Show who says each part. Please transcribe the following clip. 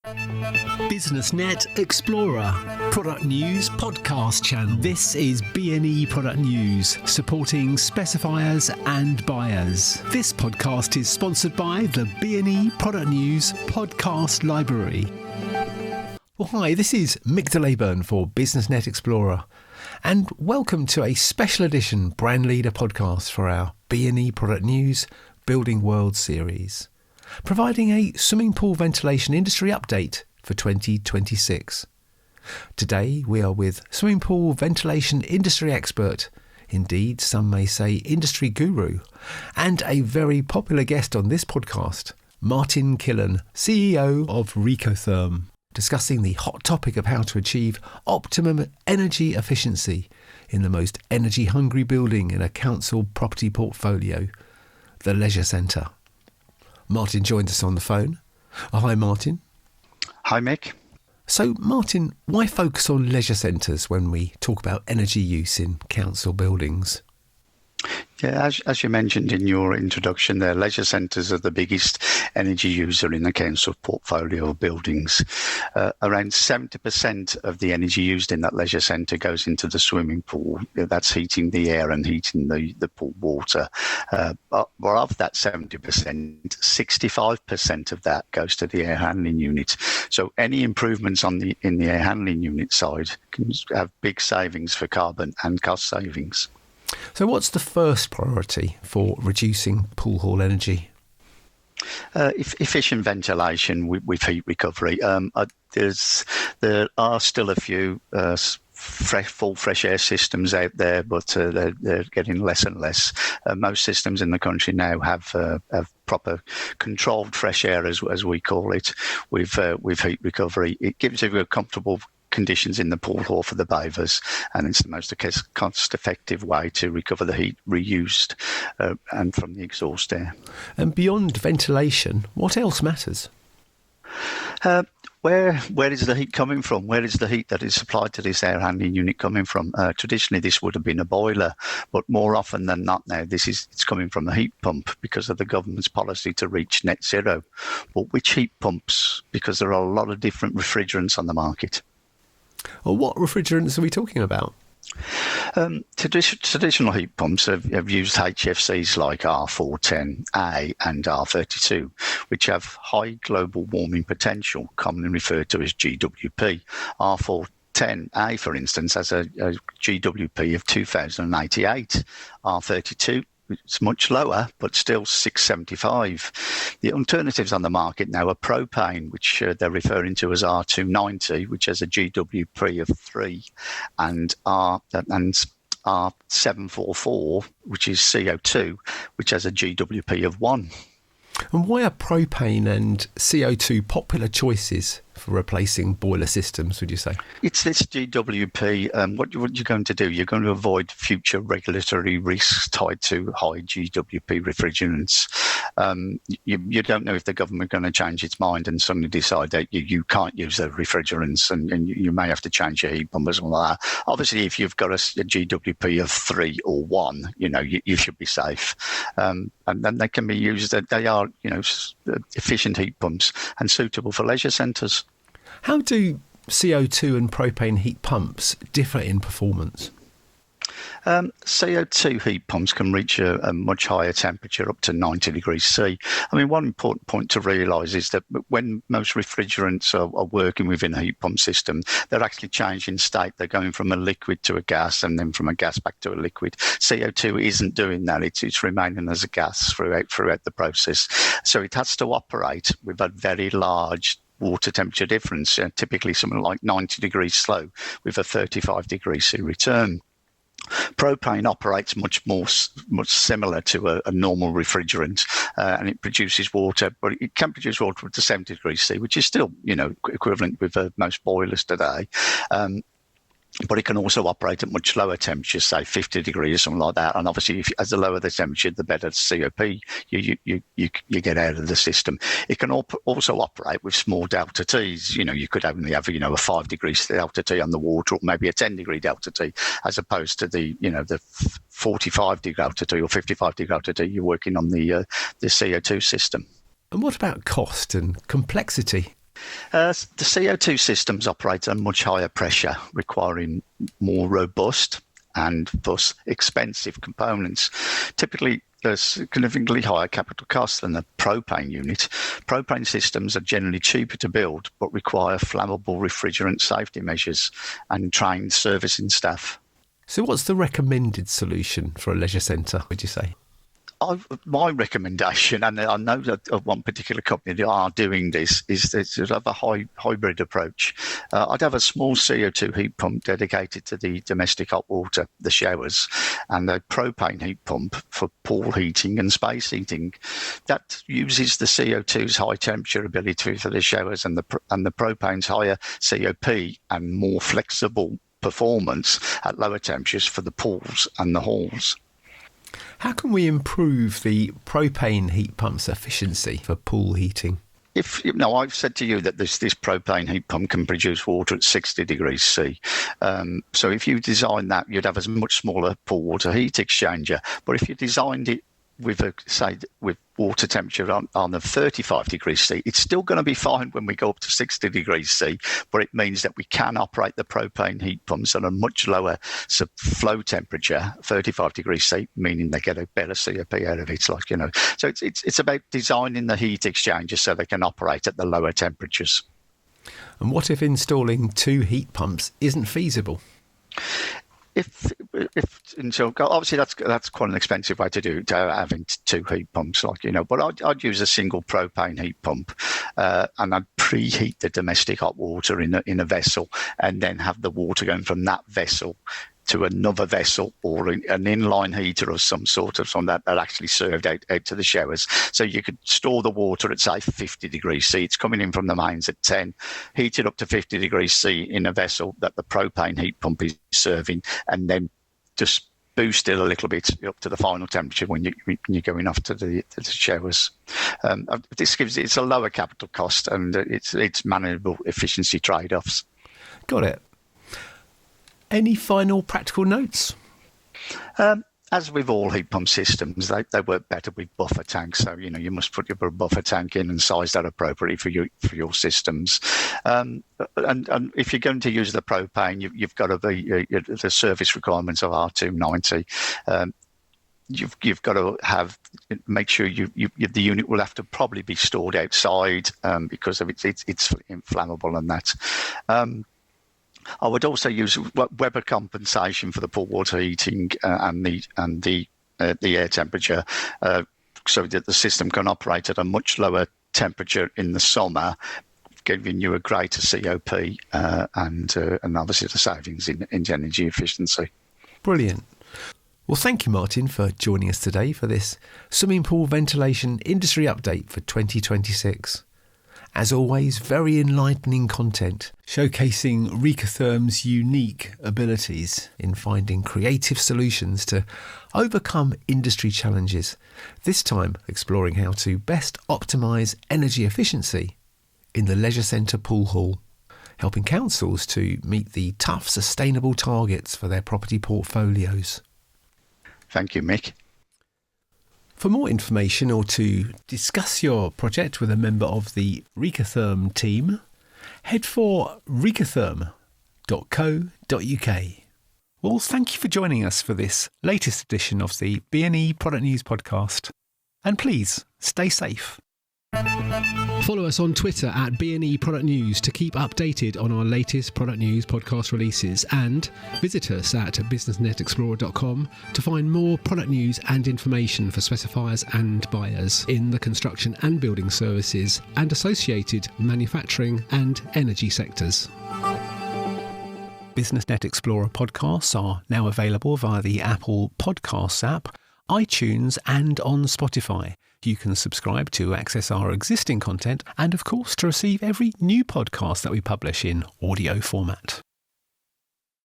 Speaker 1: BusinessNet Explorer, product news podcast channel. This is BNE Product News, supporting specifiers and buyers. This podcast is sponsored by the BNE Product News podcast library. Well, hi, this is Mick de Leiburne for BusinessNet Explorer, and welcome to a special edition Brand Leader podcast for our BNE Product News Building World series, providing a swimming pool ventilation industry update for 2026. Today we are with swimming pool ventilation industry expert, indeed some may say industry guru, and a very popular guest on this podcast, Martin Killen, CEO of Recotherm, discussing the hot topic of how to achieve optimum energy efficiency in the most energy hungry building in a council property portfolio, the leisure centre. Martin joined us on the phone. Hi Martin.
Speaker 2: Hi Mick.
Speaker 1: So Martin, why focus on leisure centres when we talk about energy use in council buildings?
Speaker 2: Yeah, as you mentioned in your introduction there, leisure centres are the biggest energy user in the council portfolio of buildings. Around 70% of the energy used in that leisure centre goes into the swimming pool. That's heating the air and heating the pool water. But of that 70%, 65% of that goes to the air handling unit. So any improvements in the air handling unit side can have big savings for carbon and cost savings.
Speaker 1: So what's the first priority for reducing pool hall energy?
Speaker 2: Efficient ventilation with heat recovery. There are still a few full fresh air systems out there, but they're getting less and less. Most systems in the country now have proper controlled fresh air, as we call it, with heat recovery. It gives you a comfortable conditions in the pool hall for the bathers, and it's the most cost-effective way to recover the heat reused and from the exhaust air.
Speaker 1: And beyond ventilation, what else matters?
Speaker 2: Where is the heat coming from? Where is the heat that is supplied to this air handling unit coming from? Traditionally, this would have been a boiler, but more often than not now, it's coming from a heat pump because of the government's policy to reach net zero. But which heat pumps? Because there are a lot of different refrigerants on the market.
Speaker 1: Well, what refrigerants are we talking about?
Speaker 2: Traditional heat pumps have used HFCs like R410A and R32, which have high global warming potential, commonly referred to as GWP. R410A, for instance, has a GWP of 2088. R32, it's much lower, but still 675. The alternatives on the market now are propane, which they're referring to as R290, which has a GWP of 3, and R744, which is CO2, which has a GWP of 1.
Speaker 1: And why are propane and CO2 popular choices for replacing boiler systems, would you say? It's
Speaker 2: this GWP. What you're going to do, you're going to avoid future regulatory risks tied to high GWP refrigerants. You don't know if the government is going to change its mind and suddenly decide that you can't use the refrigerants, and you may have to change your heat pump or something like that. Obviously, if you've got a GWP of 3 or 1, you should be safe. And then they can be used. They are, efficient heat pumps and suitable for leisure centres.
Speaker 1: How do CO2 and propane heat pumps differ in performance?
Speaker 2: CO2 heat pumps can reach a much higher temperature, up to 90 degrees C. I mean, one important point to realise is that when most refrigerants are working within a heat pump system, they're actually changing state. They're going from a liquid to a gas, and then from a gas back to a liquid. CO2 isn't doing that. It's remaining as a gas throughout the process. So it has to operate with a very large water temperature difference, typically something like 90 degrees slow with a 35 degrees C return. Propane operates much similar to a normal refrigerant, and it produces water, but it can produce water up to 70 degrees C, which is still, equivalent with most boilers today. But it can also operate at much lower temperatures, say 50 degrees or something like that. And obviously, as the lower the temperature, the better the COP you get out of the system. It can also operate with small delta Ts. You could only have a 5 degrees delta T on the water, or maybe a 10 degree delta T, as opposed to the 45 degree delta T or 55 degree delta T you're working on the CO2 system.
Speaker 1: And what about cost and complexity?
Speaker 2: The CO2 systems operate at a much higher pressure, requiring more robust and thus expensive components. Typically, there's significantly higher capital costs than the propane unit. Propane systems are generally cheaper to build, but require flammable refrigerant safety measures and trained servicing staff.
Speaker 1: So what's the recommended solution for a leisure centre, would you say?
Speaker 2: My recommendation, and I know that of one particular company that are doing this, is to have a hybrid approach. I'd have a small CO2 heat pump dedicated to the domestic hot water, the showers, and a propane heat pump for pool heating and space heating. That uses the CO2's high temperature ability for the showers and the propane's higher COP and more flexible performance at lower temperatures for the pools and the halls.
Speaker 1: How can we improve the propane heat pump's efficiency for pool heating?
Speaker 2: I've said to you that this propane heat pump can produce water at 60 degrees C. So if you design that, you'd have a much smaller pool water heat exchanger. But if you designed it with water temperature on the 35 degrees C, it's still going to be fine when we go up to 60 degrees C, but it means that we can operate the propane heat pumps at a much lower flow temperature, 35 degrees C, meaning they get a better COP out of it. So it's about designing the heat exchanger so they can operate at the lower temperatures.
Speaker 1: And what if installing 2 heat pumps isn't feasible?
Speaker 2: Obviously that's quite an expensive way to do it, having 2 heat pumps, but I'd use a single propane heat pump, and I'd preheat the domestic hot water in a vessel, and then have the water going from that vessel to another vessel or an inline heater or some sort of something that actually served out to the showers. So you could store the water at, say, 50 degrees C. It's coming in from the mains at 10, heat it up to 50 degrees C in a vessel that the propane heat pump is serving, and then just boost it a little bit up to the final temperature when you're going off to the showers. It's a lower capital cost, and it's manageable efficiency trade-offs.
Speaker 1: Got it. Any final practical notes?
Speaker 2: As with all heat pump systems, they work better with buffer tanks. So, you must put your buffer tank in and size that appropriately for your systems. And if you're going to use the propane, you've got to be the service requirements of R290. You've got to make sure the unit will have to probably be stored outside because of it's inflammable and that. I would also use Weber compensation for the pool water heating and the air temperature, so that the system can operate at a much lower temperature in the summer, giving you a greater COP and obviously the savings in energy efficiency.
Speaker 1: Brilliant. Well, thank you, Martin, for joining us today for this swimming pool ventilation industry update for 2026. As always, very enlightening content, showcasing Recotherm's unique abilities in finding creative solutions to overcome industry challenges, this time exploring how to best optimise energy efficiency in the leisure centre pool hall, helping councils to meet the tough sustainable targets for their property portfolios.
Speaker 2: Thank you, Mick.
Speaker 1: For more information or to discuss your project with a member of the Recotherm team, head for recotherm.co.uk. Well, thank you for joining us for this latest edition of the BNE Product News podcast. And please, stay safe. Follow us on Twitter at BNE Product News to keep updated on our latest product news podcast releases, and visit us at BusinessNetExplorer.com to find more product news and information for specifiers and buyers in the construction and building services and associated manufacturing and energy sectors. BusinessNet Explorer podcasts are now available via the Apple Podcasts app, iTunes and on Spotify. You can subscribe to access our existing content and, of course, to receive every new podcast that we publish in audio format.